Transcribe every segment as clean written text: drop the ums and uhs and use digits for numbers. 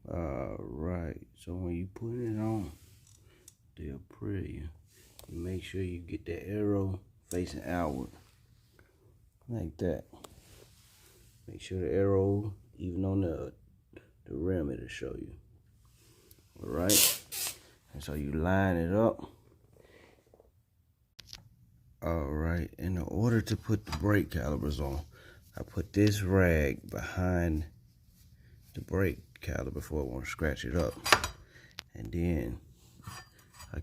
Alright, so when you put it on the Aprilia, you make sure you get the arrow facing outward, like that. Make sure the arrow, even on the rim, it'll show you. Alright, and so you line it up. Alright, in order to put the brake calipers on, I put this rag behind the brake caliper before I want to scratch it up. And then I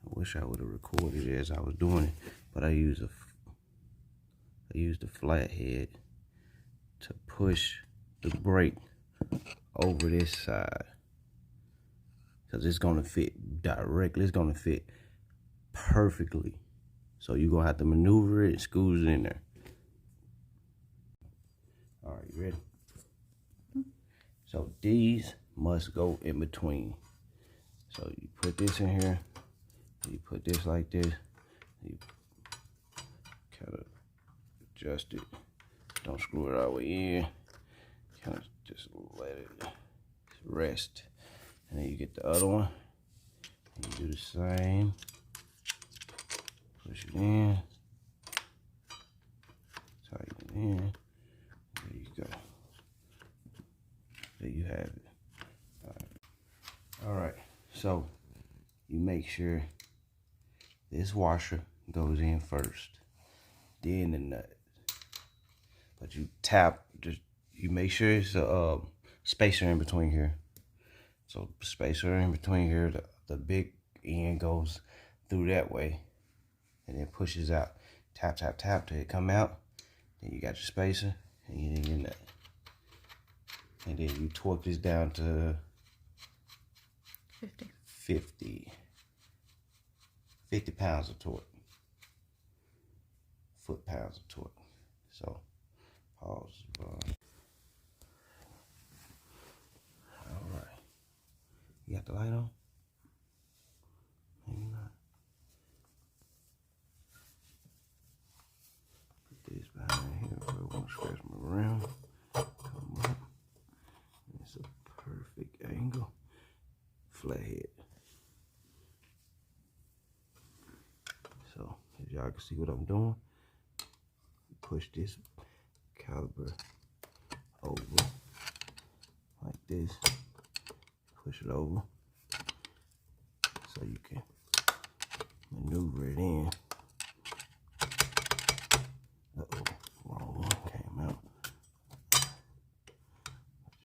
wish I would have recorded it as I was doing it, but I used the flathead to push the brake over this side, because it's gonna fit directly. It's gonna fit perfectly. So you're gonna have to maneuver it and squeeze it in there. All right, you ready? So these must go in between. So you put this in here, you put this like this, you kind of adjust it. Don't screw it all the way in. Kind of just let it rest. And then you get the other one, and you do the same. Push it in, tighten it in. There you go. There you have it. All right. So you make sure this washer goes in first, then the nut. But you tap, you make sure it's a spacer in between here. So spacer in between here, the big end goes through that way, and then pushes out. Tap, tap, tap till it come out. Then you got your spacer, and then your nut. And then you torque this down to 50 pounds of torque. Foot-pounds of torque. So, pause. All right. You got the light on? Maybe not. Put this behind here so I won't scratch my rim. Come up. It's a perfect angle. Flathead. So, as y'all can see what I'm doing, push this caliper over like this. Push it over.